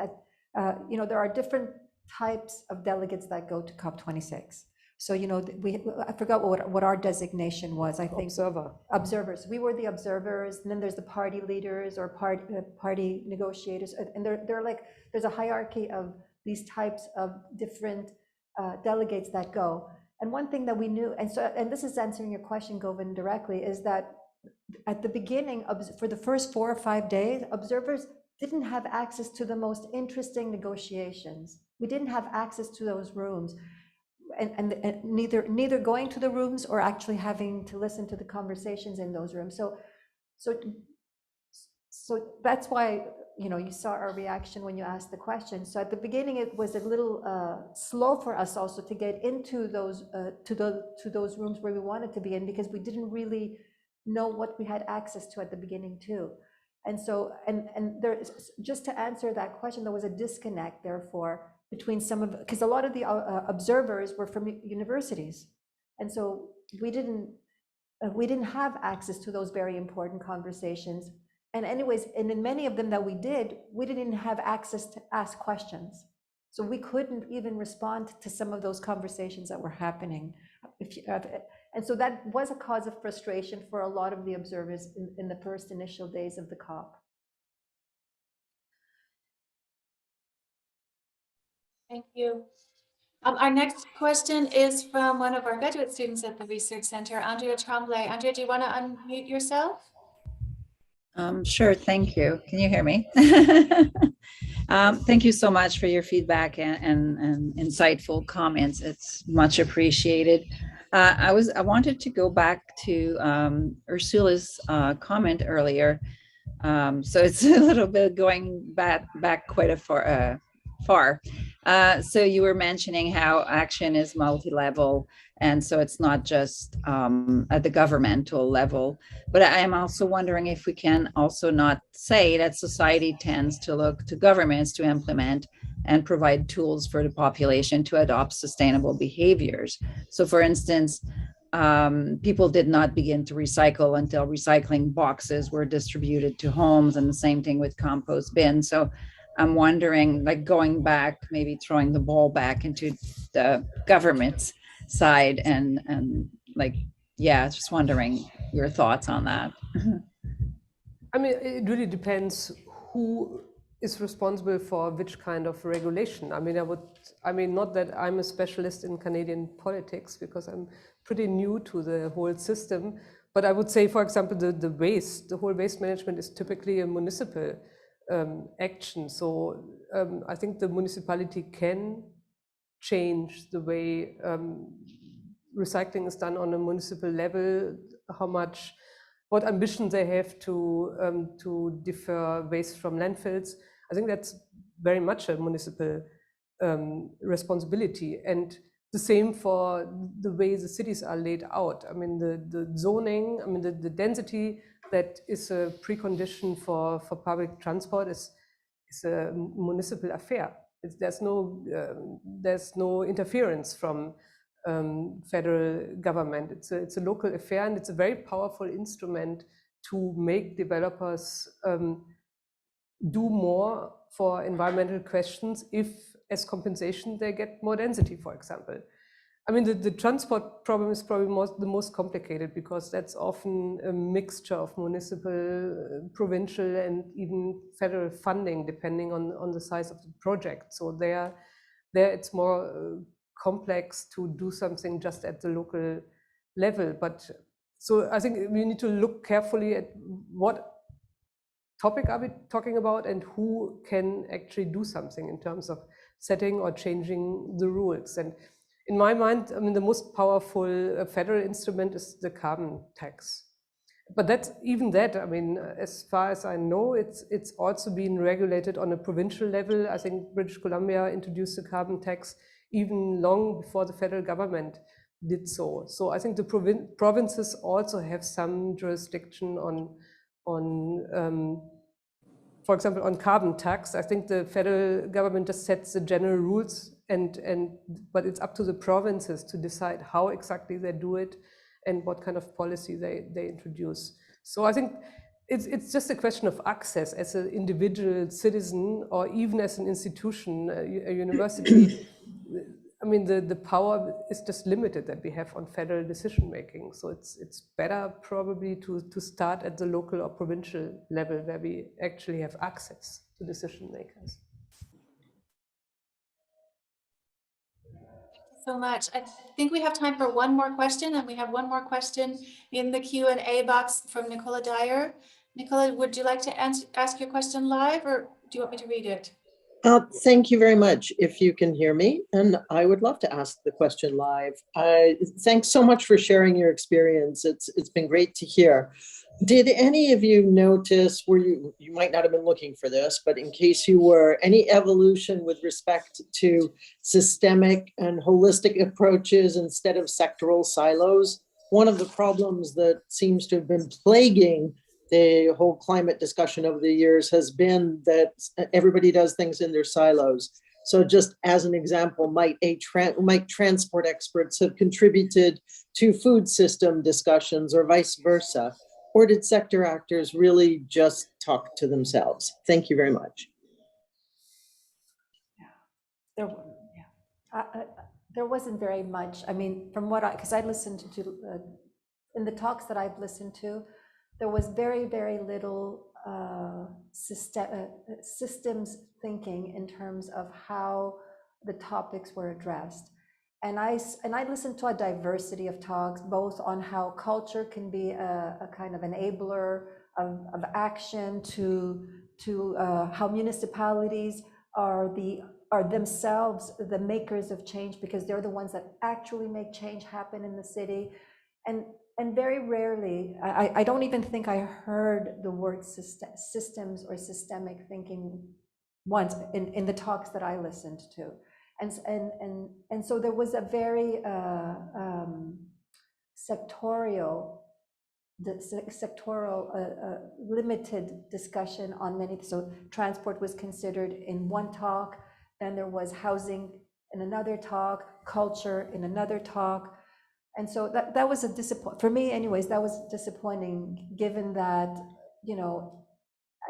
there are different types of delegates that go to COP26. So, I forgot what our designation was. I think observers. We were the observers, and then there's the party leaders or party negotiators, and they're like there's a hierarchy of these types of different delegates that go. And one thing that we knew, and this is answering your question, Govind, directly, is that at the beginning, for the first 4 or 5 days, observers didn't have access to the most interesting negotiations. We didn't have access to those rooms, and neither going to the rooms or actually having to listen to the conversations in those rooms. So that's why you saw our reaction when you asked the question. So at the beginning, it was a little slow for us also to get into those to those rooms where we wanted to be in, because we didn't really know what we had access to at the beginning too. And so and there, just to answer that question, there was a disconnect therefore between because a lot of the observers were from universities, and so we didn't have access to those very important conversations. And anyways, and in many of them that we didn't have access to ask questions. So we couldn't even respond to some of those conversations that were happening. And so that was a cause of frustration for a lot of the observers in the first initial days of the COP. Thank you. Our next question is from one of our graduate students at the Research Center, Andrea Tremblay. Andrea, do you want to unmute yourself? Sure, thank you. Can you hear me? Thank you so much for your feedback and insightful comments. It's much appreciated. I wanted to go back to Ursula's comment earlier. So it's a little bit going back quite far. So you were mentioning how action is multi-level, and so it's not just at the governmental level. But I am also wondering if we can also not say that society tends to look to governments to implement and provide tools for the population to adopt sustainable behaviors. So for instance, people did not begin to recycle until recycling boxes were distributed to homes, and the same thing with compost bins. So I'm wondering, like going back, maybe throwing the ball back into the government's side and like, yeah, just wondering your thoughts on that. I mean, it really depends who is responsible for which kind of regulation. I mean, not that I'm a specialist in Canadian politics because I'm pretty new to the whole system, but I would say, for example, the whole waste management is typically a municipal action. So I think the municipality can change the way recycling is done on a municipal level, what ambition they have to defer waste from landfills. I think that's very much a municipal responsibility. And the same for the way the cities are laid out. I mean, the zoning, I mean, the density that is a precondition for public transport is a municipal affair. There's no interference from federal government. It's a local affair, and it's a very powerful instrument to make developers do more for environmental questions if, as compensation, they get more density, for example. I mean, the transport problem is probably the most complicated because that's often a mixture of municipal, provincial, and even federal funding, depending on the size of the project. So there it's more complex to do something just at the local level. But so I think we need to look carefully at what topic are we talking about and who can actually do something in terms of setting or changing the rules. And in my mind, I mean, the most powerful federal instrument is the carbon tax. But that's even that, I mean, as far as I know, it's also been regulated on a provincial level. I think British Columbia introduced the carbon tax even long before the federal government did so. So I think the provinces also have some jurisdiction on for example, on carbon tax. I think the federal government just sets the general rules, but it's up to the provinces to decide how exactly they do it and what kind of policy they introduce. So I think it's just a question of access as an individual citizen or even as an institution, a university. I mean, the power is just limited that we have on federal decision making. So it's better probably to start at the local or provincial level where we actually have access to decision makers. So much. I think we have time for one more question, and we have one more question in the Q&A box from Nicola Dyer. Nicola, would you like to ask your question live, or do you want me to read it? Thank you very much, if you can hear me, and I would love to ask the question live. Thanks so much for sharing your experience. It's been great to hear. Did any of you notice, you might not have been looking for this, but in case you were, any evolution with respect to systemic and holistic approaches instead of sectoral silos? One of the problems that seems to have been plaguing the whole climate discussion over the years has been that everybody does things in their silos. So just as an example, might transport experts have contributed to food system discussions or vice versa? Or did sector actors really just talk to themselves? Thank you very much. There wasn't very much. I mean, from what because I listened to, in the talks that I've listened to, there was very, very little systems thinking in terms of how the topics were addressed. And I listened to a diversity of talks, both on how culture can be a kind of enabler of action, to how municipalities are themselves the makers of change, because they're the ones that actually make change happen in the city. And very rarely, I don't even think I heard the word systems or systemic thinking once in the talks that I listened to. And so there was a very sectorial limited discussion on many. So transport was considered in one talk, then there was housing in another talk, culture in another talk. And so that was a disappointment for me anyways. That was disappointing, given that, you know,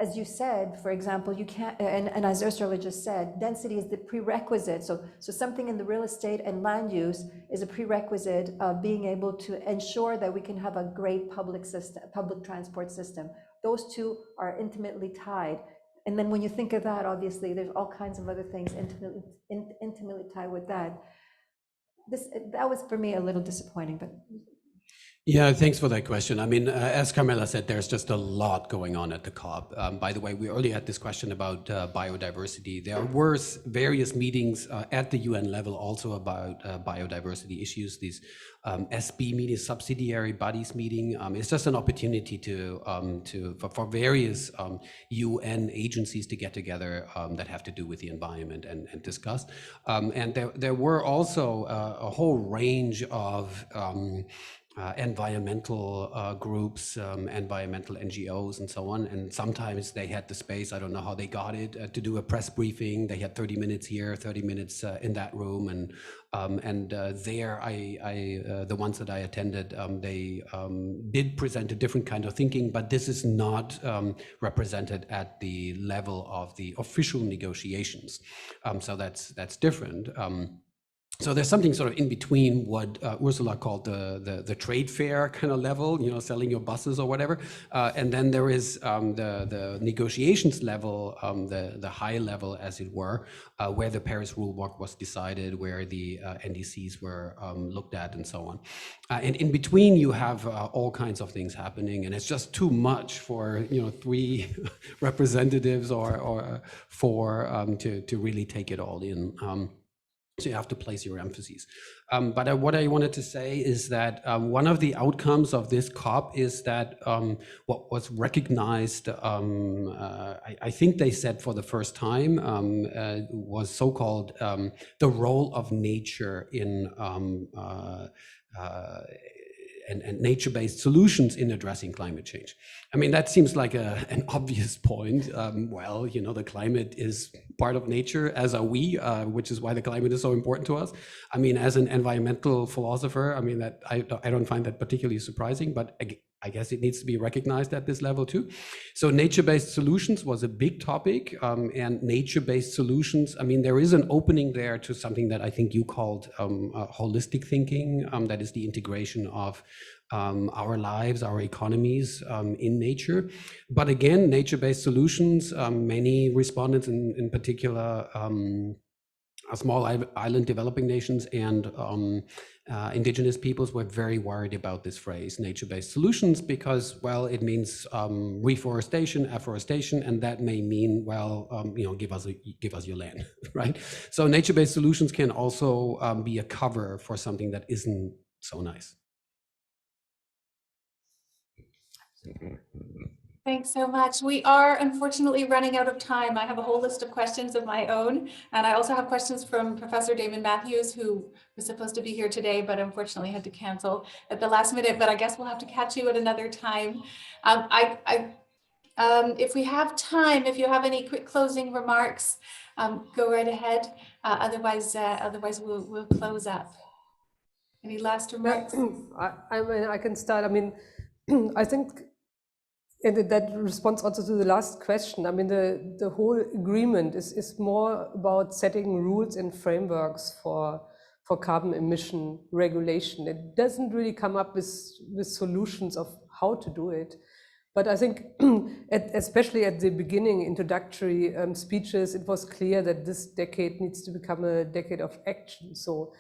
as you said, for example, you can't, and as Ursula just said, density is the prerequisite. So something in the real estate and land use is a prerequisite of being able to ensure that we can have a great public transport system. Those two are intimately tied. And then when you think of that, obviously, there's all kinds of other things intimately tied with that. That was for me a little disappointing, but. Yeah, thanks for that question. I mean, as Carmela said, there's just a lot going on at the COP. By the way, we earlier had this question about biodiversity. There were various meetings at the UN level also about biodiversity issues. These SB meetings, subsidiary bodies meeting. It's just an opportunity for various UN agencies to get together that have to do with the environment and discuss. And there were also a whole range of environmental groups, environmental NGOs and so on. And sometimes they had the space, I don't know how they got it, to do a press briefing. They had 30 minutes here, 30 minutes in that room. And there, the ones that I attended, they did present a different kind of thinking, but this is not represented at the level of the official negotiations. So that's different. So there's something sort of in between what Ursula called the trade fair kind of level, you know, selling your buses or whatever. And then there is the negotiations level, the high level, as it were, where the Paris rule book was decided, where the NDCs were looked at and so on. And in between, you have all kinds of things happening. And it's just too much for, you know, 3 representatives or 4 to really take it all in. So you have to place your emphases. But what I wanted to say is that one of the outcomes of this COP is that what was recognized, I think they said for the first time, was so-called the role of nature in and nature-based solutions in addressing climate change. I mean, that seems like an obvious point. Well, you know, the climate is part of nature, as are we, which is why the climate is so important to us. I mean, as an environmental philosopher, I mean, that I don't find that particularly surprising, but I guess it needs to be recognized at this level too. So nature-based solutions was a big topic, and nature-based solutions, I mean, there is an opening there to something that I think you called holistic thinking, that is the integration of our lives, our economies in nature. But again, nature-based solutions, many respondents in particular, small island developing nations and indigenous peoples were very worried about this phrase, nature-based solutions, because, well, it means reforestation, afforestation, and that may mean, well, you know, give us your land, right? So nature-based solutions can also be a cover for something that isn't so nice. Thanks so much. We are unfortunately running out of time. I have a whole list of questions of my own, and I also have questions from Professor Damon Matthews, who was supposed to be here today, but unfortunately had to cancel at the last minute, but I guess we'll have to catch you at another time. If we have time, if you have any quick closing remarks, go right ahead. Otherwise we'll close up. Any last remarks? I mean, I can start. I mean, I think that responds also to the last question. I mean, the whole agreement is more about setting rules and frameworks for carbon emission regulation. It doesn't really come up with solutions of how to do it. But I think, especially at the beginning, introductory speeches, it was clear that this decade needs to become a decade of action. So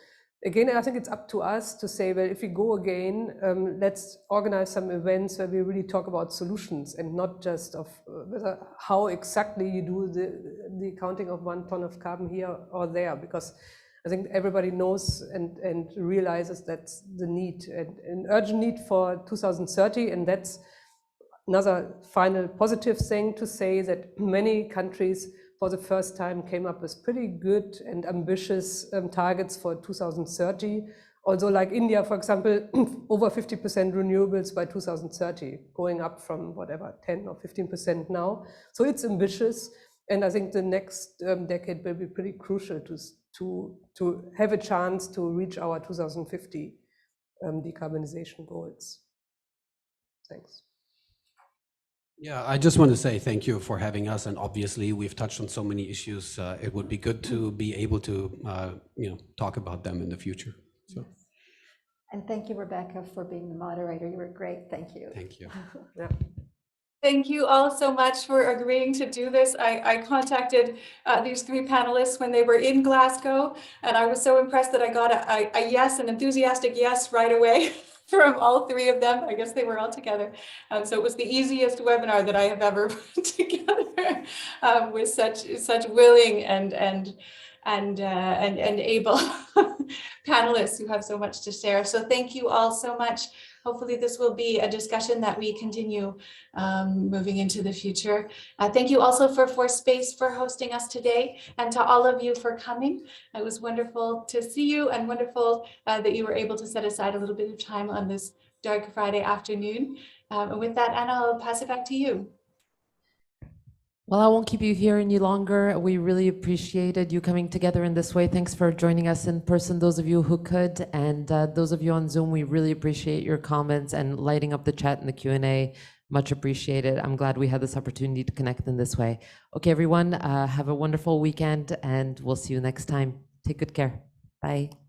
again, I think it's up to us to say, well, if we go again, let's organize some events where we really talk about solutions and not just of how exactly you do the counting of 1 ton of carbon here or there, because I think everybody knows and realizes that's the need, and an urgent need for 2030, and that's another final positive thing to say, that many countries for the first time came up with pretty good and ambitious targets for 2030. Also, like India, for example, over 50% renewables by 2030, going up from whatever, 10 or 15% now. So it's ambitious. And I think the next decade will be pretty crucial to have a chance to reach our 2050 decarbonization goals. Thanks. Yeah, I just want to say thank you for having us. And obviously, we've touched on so many issues. It would be good to be able to, talk about them in the future. So. And thank you, Rebecca, for being the moderator. You were great. Thank you. Thank you. Yeah. Thank you all so much for agreeing to do this. I contacted these three panelists when they were in Glasgow, and I was so impressed that I got a yes, an enthusiastic yes right away from all three of them. I guess they were all together. So it was the easiest webinar that I have ever put together with such willing and able panelists who have so much to share. So thank you all so much. Hopefully this will be a discussion that we continue moving into the future. Thank you also for Space for hosting us today, and to all of you for coming. It was wonderful to see you, and wonderful that you were able to set aside a little bit of time on this dark Friday afternoon. And with that, Anna, I'll pass it back to you. Well, I won't keep you here any longer. We really appreciated you coming together in this way. Thanks for joining us in person, those of you who could, and those of you on Zoom, we really appreciate your comments and lighting up the chat and the Q&A. Much appreciated. I'm glad we had this opportunity to connect in this way. Okay, everyone, have a wonderful weekend, and we'll see you next time. Take good care. Bye.